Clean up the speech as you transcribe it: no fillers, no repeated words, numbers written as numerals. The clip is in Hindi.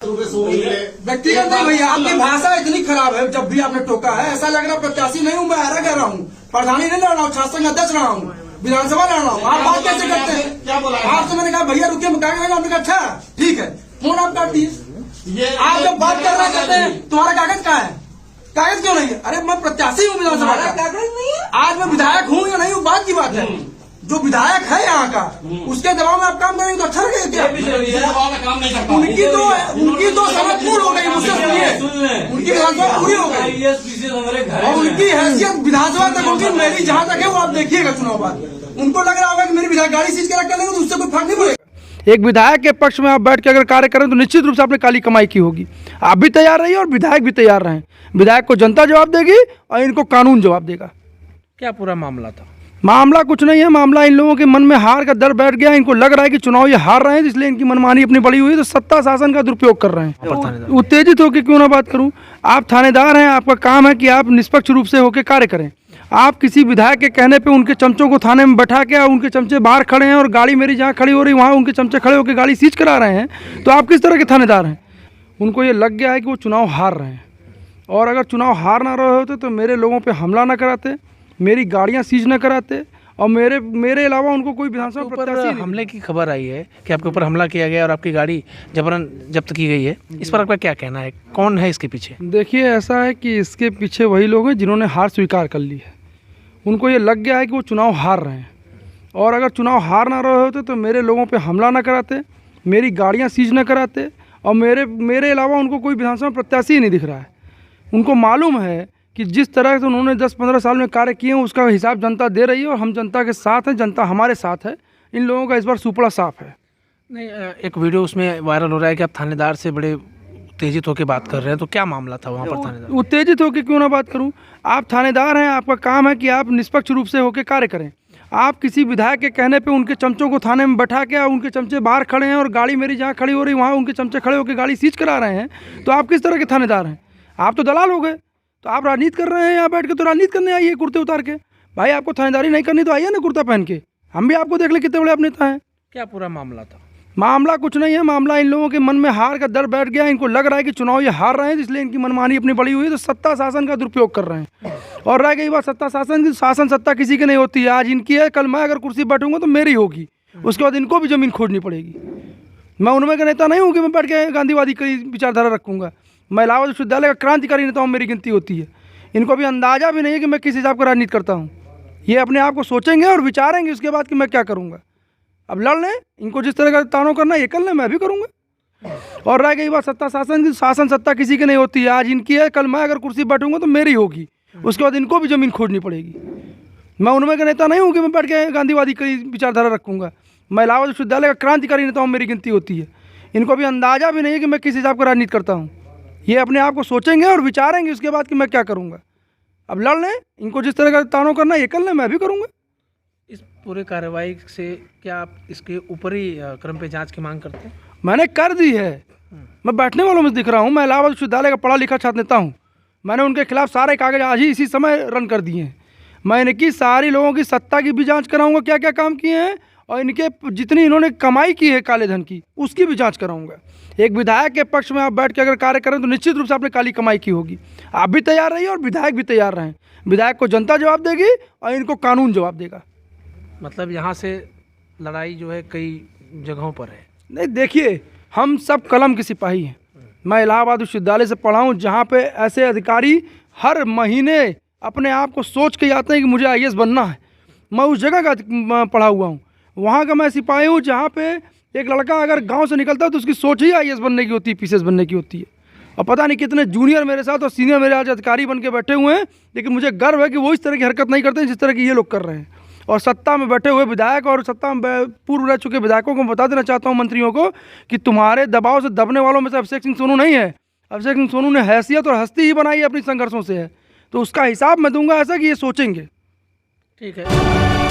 व्यक्तिगत नहीं भैया, आपकी भाषा इतनी खराब है। जब भी आपने टोका है ऐसा लग रहा प्रत्याशी नहीं हूँ मैं, ऐरा कह रहा हूँ, प्रधानी नहीं लड़ रहा हूँ, छात्र संघ अध्यक्ष रहा हूँ, विधानसभा लड़ रहा हूँ। आप बात कैसे करते हैं? क्या बोला आपसे? मैंने कहा भैया रुकिए, मैं कागज, आपने कहा अच्छा ठीक है, फोन आप काट दिए। आप जब बात कर रहा करते हैं तुम्हारा कागज कहाँ है? कागज क्यों नहीं है? अरे मैं प्रत्याशी हूँ विधानसभा का, कागज नहीं है। आज मैं विधायक हूँ या नहीं हूँ बात की बात है। जो विधायक है यहाँ का उसके दबाव में आप काम करेंगे तो अच्छा लगेगा क्या? उनकी तो समय पूर्ण हो गई, मुझसे सुनिए, उनकी विधानसभा पूरी हो गई और उनकी हैसियत विधानसभा तक होगी, मेरी जहाँ तक है वो आप देखिएगा चुनाव बाद। उनको लग रहा होगा कि मेरी विधायक गाड़ी सीज कर लेंगे तो उससे कोई फर्क नहीं पड़ेगा। एक विधायक के पक्ष में आप बैठ के अगर कार्य करें तो निश्चित रूप से आपने काली कमाई की होगी। आप भी तैयार रहिए और विधायक भी तैयार रहें। विधायक को जनता जवाब देगी और इनको कानून जवाब देगा। क्या पूरा मामला था? मामला कुछ नहीं है, मामला इन लोगों के मन में हार का डर बैठ गया। इनको लग रहा है कि चुनाव ये हार रहे हैं, इसलिए इनकी मनमानी अपनी बड़ी हुई है, तो सत्ता शासन का दुरुपयोग कर रहे हैं। उत्तेजित होकर क्यों ना बात करूं, आप थानेदार हैं, आपका काम है कि आप निष्पक्ष रूप से होकर कार्य करें। आप किसी विधायक के कहने पे उनके चमचों को थाने में बैठा के, उनके चमचे बाहर खड़े हैं और गाड़ी मेरी जहाँ खड़ी हो रही वहाँ उनके चमचे खड़े होकर गाड़ी सीज करा रहे हैं, तो आप किस तरह के थानेदार हैं? उनको ये लग गया है कि वो चुनाव हार रहे हैं, और अगर चुनाव हार ना रहे होते तो मेरे लोगों पर हमला ना कराते, मेरी गाड़ियाँ सीज न कराते, और मेरे अलावा उनको कोई विधानसभा प्रत्याशी नहीं। हमले की खबर आई है कि आपके ऊपर हमला किया गया और आपकी गाड़ी जबरन जब्त की गई है, इस पर आपका क्या कहना है? कौन है इसके पीछे? देखिए, ऐसा है कि इसके पीछे वही लोग हैं जिन्होंने हार स्वीकार कर ली है। उनको ये लग गया है कि वो चुनाव हार रहे हैं, और अगर चुनाव हार ना रहे होते तो मेरे लोगों पे हमला ना कराते, मेरी गाड़ियाँ सीज न कराते, और मेरे अलावा उनको कोई विधानसभा प्रत्याशी ही नहीं दिख रहा है। उनको मालूम है कि जिस तरह से उन्होंने 10-15 साल में कार्य किए हैं उसका हिसाब जनता दे रही है, और हम जनता के साथ हैं, जनता हमारे साथ है। इन लोगों का इस बार सुपड़ा साफ है। नहीं, एक वीडियो उसमें वायरल हो रहा है कि आप थानेदार से बड़े उत्तेजित होकर बात कर रहे हैं, तो क्या मामला था वहाँ पर थानेदार? उत्तेजित होकर क्यों ना बात करूँ, आप थानेदार हैं, आपका काम है कि आप निष्पक्ष रूप से होकर कार्य करें। आप किसी विधायक के कहने पे उनके चमचों को थाने में बैठा के, उनके चमचे बाहर खड़े हैं और गाड़ी मेरी जहाँ खड़ी हो रही वहाँ उनके चमचे खड़े होकर गाड़ी सीज करा रहे हैं, तो आप किस तरह के थानेदार हैं? आप तो दलाल हो गए। तो आप राजनीति कर रहे हैं यहाँ बैठ के, तो राजनीति करने आइए कुर्ते उतार के। भाई आपको थानेदारी नहीं करनी तो आइए ना कुर्ता पहन के, हम भी आपको देख ले कितने बड़े आप नेता हैं। क्या पूरा मामला था? मामला कुछ नहीं है, मामला इन लोगों के मन में हार का डर बैठ गया। इनको लग रहा है कि चुनाव ये हार रहे हैं, इसलिए इनकी मनमानी अपनी बड़ी हुई है, तो सत्ता शासन का दुरुपयोग कर रहे हैं। और रह गई बात सत्ता शासन की, शासन सत्ता किसी की नहीं होती है। आज इनकी है, कल मैं अगर कुर्सी बैठूंगा तो मेरी होगी, उसके बाद इनको भी जमीन खोजनी पड़ेगी। मैं उनमें का नेता नहीं हूँ कि मैं बैठ के गांधीवादी की विचारधारा रखूँगा। मैं इलाहाबाद विश्वविद्यालय का क्रांतिकारी नेता हूँ, मेरी गिनती होती है। इनको भी अंदाज़ा भी नहीं है कि मैं किस हिसाब का राजनीति करता हूँ। ये अपने आप को सोचेंगे और विचारेंगे उसके बाद कि मैं क्या करूँगा। अब लड़ लें, इनको जिस तरह का तानों करना ये कर लें, मैं भी करूँगा। और रह गई बात सत्ता शासन की, शासन सत्ता किसी की नहीं होती है। आज इनकी है, कल मैं अगर कुर्सी बैठूंगा तो मेरी होगी, उसके बाद इनको भी ज़मीन खोजनी पड़ेगी। मैं उनमें का नेता नहीं हूँ कि मैं बैठ के गांधीवादी की विचारधारा रखूँगा। मैं इलाहाबाद विश्वविद्यालय का क्रांतिकारी नेता हूँ, मेरी गिनती होती है। इनको भी अंदाज़ा भी नहीं है कि मैं किस हिसाब का राजनीति करता हूँ। ये अपने आप को सोचेंगे और विचारेंगे उसके बाद कि मैं क्या करूँगा। अब लड़ लें, इनको जिस तरह का तानों करना ये कर लें, मैं भी करूँगा। इस पूरे कार्रवाई से क्या आप इसके ऊपरी क्रम पे जांच की मांग करते हैं? मैंने कर दी है। मैं बैठने वालों में दिख रहा हूँ। मैं इलाहाबाद विश्वविद्यालय का पढ़ा लिखा छात्र नेता हूँ। मैंने उनके खिलाफ सारे कागज आज ही इसी समय रन कर दिए हैं। मैं इनकी सारी लोगों की सत्ता की भी जाँच कराऊँगा, क्या क्या काम किए हैं, और इनके जितनी इन्होंने कमाई की है काले धन की उसकी भी जाँच कराऊँगा। एक विधायक के पक्ष में आप बैठ के अगर कार्य करें तो निश्चित रूप से आपने काली कमाई की होगी। आप भी तैयार रहिए और विधायक भी तैयार रहें। विधायक को जनता जवाब देगी और इनको कानून जवाब देगा। मतलब यहाँ से लड़ाई जो है कई जगहों पर है? नहीं, देखिए, हम सब कलम के सिपाही हैं। मैं इलाहाबाद विश्वविद्यालय से पढ़ा हूँ, जहाँ पे ऐसे अधिकारी हर महीने अपने आप को सोच के आते हैं कि मुझे IAS बनना है। मैं उस जगह का पढ़ा हुआ हूँ। वहाँ का मैं सिपाही हूँ जहाँ पे एक लड़का अगर गांव से निकलता है तो उसकी सोच ही IAS बनने की होती है, PCS बनने की होती है। और पता नहीं कितने जूनियर मेरे साथ और सीनियर मेरे आज अधिकारी बन के बैठे हुए हैं, लेकिन मुझे गर्व है कि वो इस तरह की हरकत नहीं करते जिस तरह की ये लोग कर रहे हैं। और सत्ता में बैठे हुए विधायक और सत्ता में पूर्व रह चुके विधायकों को बता देना चाहता हूँ, मंत्रियों को, कि तुम्हारे दबाव से दबने वालों में से अभिषेक सिंह सोनू नहीं है। अभिषेक सिंह सोनू ने हैसियत और हस्ती ही बनाई अपनी संघर्षों से है, तो उसका हिसाब मैं दूंगा, ऐसा कि ये सोचेंगे। ठीक है।